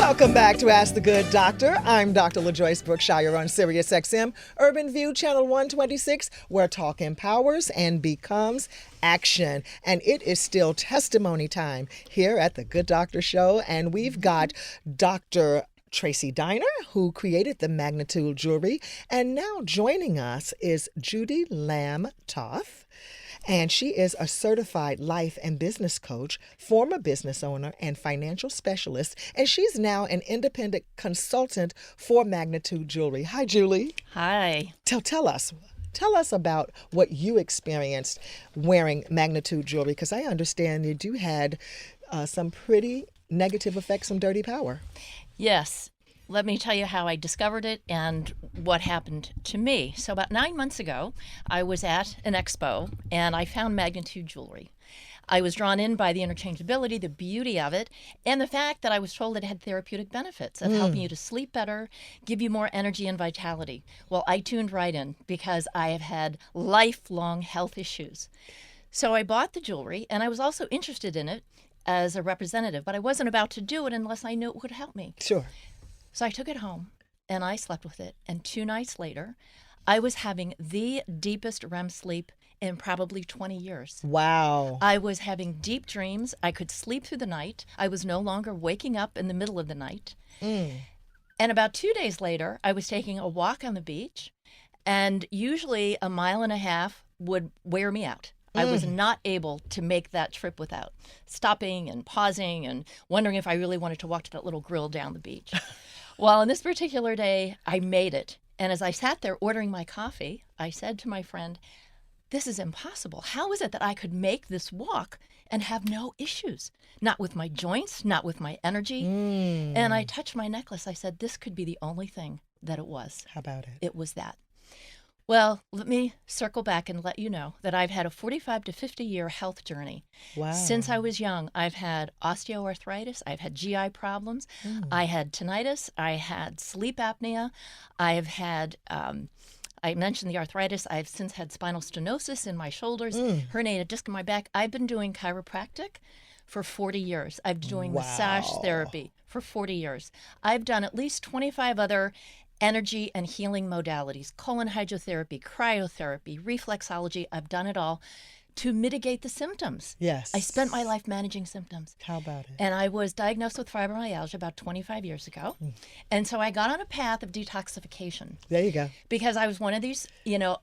Welcome back to Ask the Good Doctor. I'm Dr. LaJoyce Brookshire on Sirius XM, Urban View, Channel 126, where talk empowers and becomes action. And it is still testimony time here at the Good Doctor Show. And we've got Dr. Tracy Diner, who created the Magnetude jewelry. And now joining us is Judy Lamb Toth. And she is a certified life and business coach, former business owner, and financial specialist. And she's now an independent consultant for Magnetude Jewelry. Hi, Julie. Hi. Tell us about what you experienced wearing Magnetude Jewelry, because I understand that you had some pretty negative effects from dirty power. Yes. Let me tell you how I discovered it and what happened to me. So about 9 months ago, I was at an expo and I found Magnetude jewelry. I was drawn in by the interchangeability, the beauty of it, and the fact that I was told it had therapeutic benefits of helping you to sleep better, give you more energy and vitality. Well, I tuned right in because I have had lifelong health issues. So I bought the jewelry, and I was also interested in it as a representative, but I wasn't about to do it unless I knew it would help me. Sure. So I took it home and I slept with it. And 2 nights later, I was having the deepest REM sleep in probably 20 years. Wow. I was having deep dreams. I could sleep through the night. I was no longer waking up in the middle of the night. And about 2 days later, I was taking a walk on the beach. And usually 1.5 miles would wear me out. I was not able to make that trip without stopping and pausing and wondering if I really wanted to walk to that little grill down the beach. Well, on this particular day, I made it. And as I sat there ordering my coffee, I said to my friend, this is impossible. How is it that I could make this walk and have no issues? Not with my joints, not with my energy. And I touched my necklace. I said, this could be the only thing that it was. How about it? It was that. Well, let me circle back and let you know that I've had a 45 to 50-year health journey. Wow. Since I was young, I've had osteoarthritis, I've had GI problems, I had tinnitus, I had sleep apnea, I've had, I mentioned the arthritis, I've since had spinal stenosis in my shoulders, herniated disc in my back. I've been doing chiropractic for 40 years. I've been doing massage therapy for 40 years. I've done at least 25 other energy and healing modalities, colon hydrotherapy, cryotherapy, reflexology. I've done it all to mitigate the symptoms. Yes. I spent my life managing symptoms. How about it? And I was diagnosed with fibromyalgia about 25 years ago. And so I got on a path of detoxification. There you go. Because I was one of these,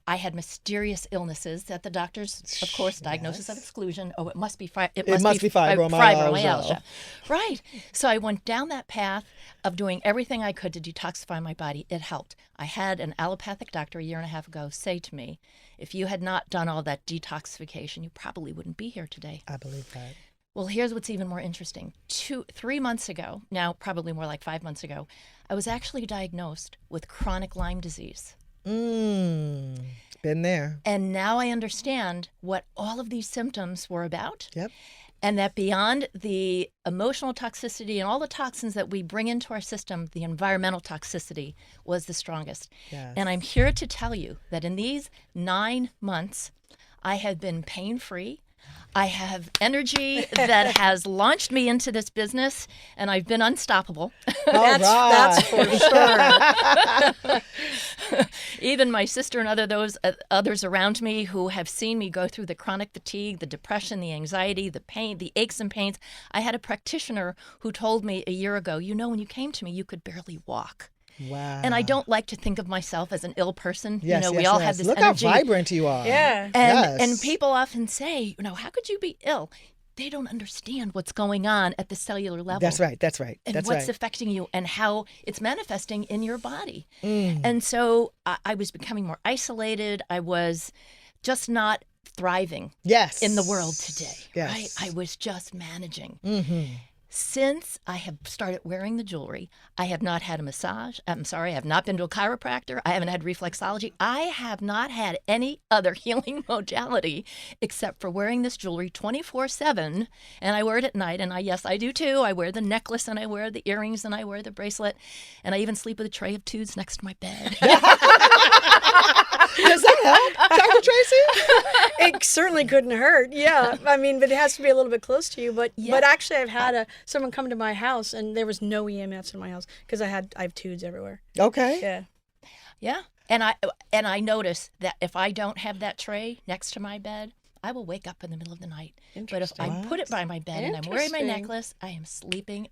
I had mysterious illnesses that the doctors, of course, diagnosis of exclusion. Oh, it must be fibromyalgia. Right. So I went down that path of doing everything I could to detoxify my body. It helped. I had an allopathic doctor 1.5 years ago say to me, if you had not done all that detoxification, you probably wouldn't be here today. I believe that. Well, here's what's even more interesting. 3 months ago, now probably more like 5 months ago, I was actually diagnosed with chronic Lyme disease. Been there. And now I understand what all of these symptoms were about. Yep. And that beyond the emotional toxicity and all the toxins that we bring into our system, the environmental toxicity was the strongest. Yes. And I'm here to tell you that in these 9 months, I have been pain-free. I have energy that has launched me into this business, and I've been unstoppable. That's for sure. Even my sister and others around me who have seen me go through the chronic fatigue, the depression, the anxiety, the pain, the aches and pains. I had a practitioner who told me 1 year ago, when you came to me, you could barely walk. Wow. And I don't like to think of myself as an ill person. Yes, we all have this Look energy. how vibrant you are. Yeah. And people often say, how could you be ill? They don't understand what's going on at the cellular level. That's right. And what's affecting you and how it's manifesting in your body. And so I was becoming more isolated. I was just not thriving in the world today. Yes. Right? I was just managing. Mm-hmm. Since I have started wearing the jewelry, I have not had a massage. I have not been to a chiropractor. I haven't had reflexology. I have not had any other healing modality except for wearing this jewelry 24/7. And I wear it at night. And I do too. I wear the necklace and I wear the earrings and I wear the bracelet. And I even sleep with a tray of Tudes next to my bed. Does that help, Dr. Tracy? It certainly couldn't hurt. Yeah. I mean, but it has to be a little bit close to you. But actually, I've had a someone come to my house and there was no EMFs in my house because I have tudes everywhere. Okay. Yeah. Yeah. And I notice that if I don't have that tray next to my bed, I will wake up in the middle of the night. But if I put it by my bed and I'm wearing my necklace, I am sleeping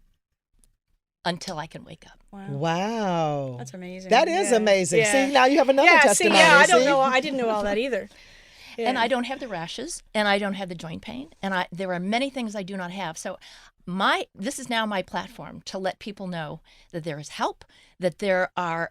until I can wake up. Wow. That's amazing. That is amazing. Yeah. See, now you have another testimony. I don't know. I didn't know all that either. Yeah. And I don't have the rashes, and I don't have the joint pain, and there are many things I do not have. So this is now my platform to let people know that there is help, that there are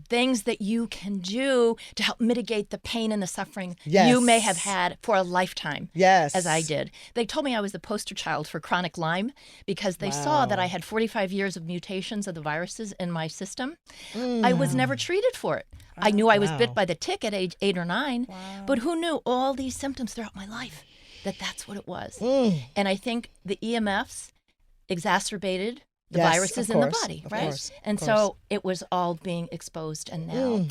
things that you can do to help mitigate the pain and the suffering you may have had for a lifetime. Yes. As I did. They told me I was the poster child for chronic Lyme because they saw that I had 45 years of mutations of the viruses in my system. I was never treated for it. I knew I was bit by the tick at age 8 or 9, but who knew all these symptoms throughout my life? That's what it was. And I think the EMFs exacerbated the viruses in the body, right? And so it was all being exposed, and now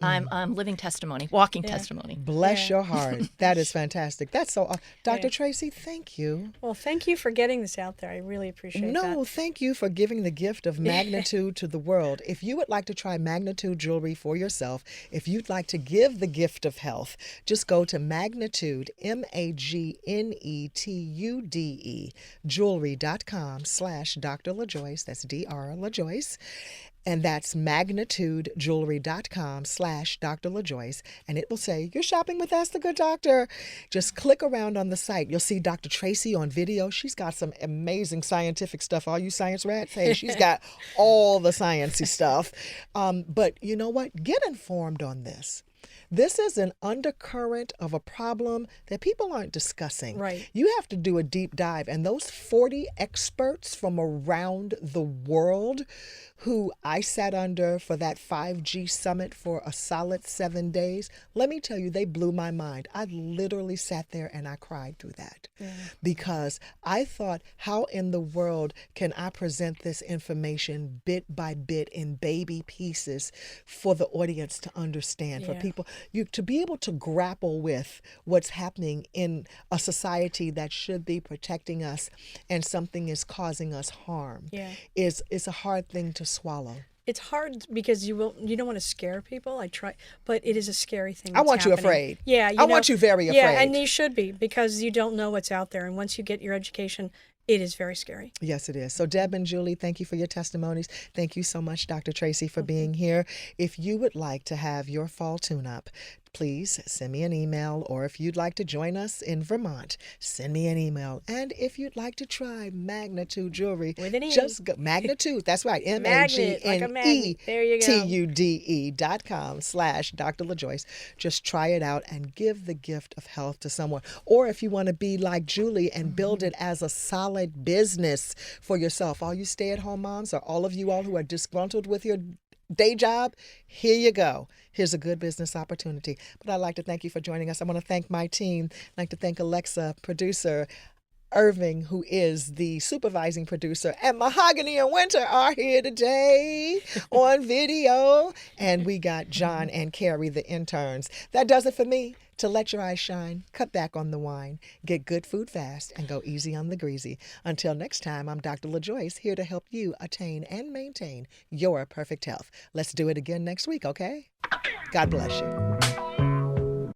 I'm living testimony, walking testimony. Bless your heart. That is fantastic. That's so Dr. Tracy, thank you. Well, thank you for getting this out there. I really appreciate that. No, thank you for giving the gift of Magnetude to the world. If you would like to try Magnetude jewelry for yourself, if you'd like to give the gift of health, just go to Magnetude, Magnetude, jewelry.com/Dr. LaJoyce. That's Dr. LaJoyce. And that's magnetudejewelry.com/Dr. LaJoyce. And it will say, you're shopping with Ask the Good Doctor. Just click around on the site. You'll see Dr. Tracy on video. She's got some amazing scientific stuff. All you science rats, hey, she's got all the sciencey stuff. But you know what? Get informed on this. This is an undercurrent of a problem that people aren't discussing. Right. You have to do a deep dive. And those 40 experts from around the world who I sat under for that 5G summit for a solid 7 days, let me tell you, they blew my mind. I literally sat there and I cried through that because I thought, how in the world can I present this information bit by bit in baby pieces for the audience to understand, for people to be able to grapple with what's happening in a society that should be protecting us and something is causing us harm is a hard thing to swallow. It's hard because you don't want to scare people. I try, but it is a scary thing. I want you afraid. Yeah, I want you very afraid. Yeah, and you should be, because you don't know what's out there. And once you get your education, it is very scary. Yes, it is. So Deb and Julie, thank you for your testimonies. Thank you so much, Dr. Tracy, for being here. If you would like to have your fall tune-up, please send me an email, or if you'd like to join us in Vermont, send me an email. And if you'd like to try Magnetude jewelry, with an E, just go Magnetude. That's right, MAGNETUDE.com/Dr. LaJoyce. Just try it out and give the gift of health to someone. Or if you want to be like Julie and build it as a solid business for yourself, all you stay-at-home moms, or all of you all who are disgruntled with your day job, here you go. Here's a good business opportunity. But I'd like to thank you for joining us. I want to thank my team. I'd like to thank Alexa, producer, Irving, who is the supervising producer, and Mahogany and Winter are here today on video. And we got John and Carrie, the interns. That does it for me. To let your eyes shine, cut back on the wine, get good food fast, and go easy on the greasy. Until next time, I'm Dr. LaJoyce, here to help you attain and maintain your perfect health. Let's do it again next week, okay? God bless you.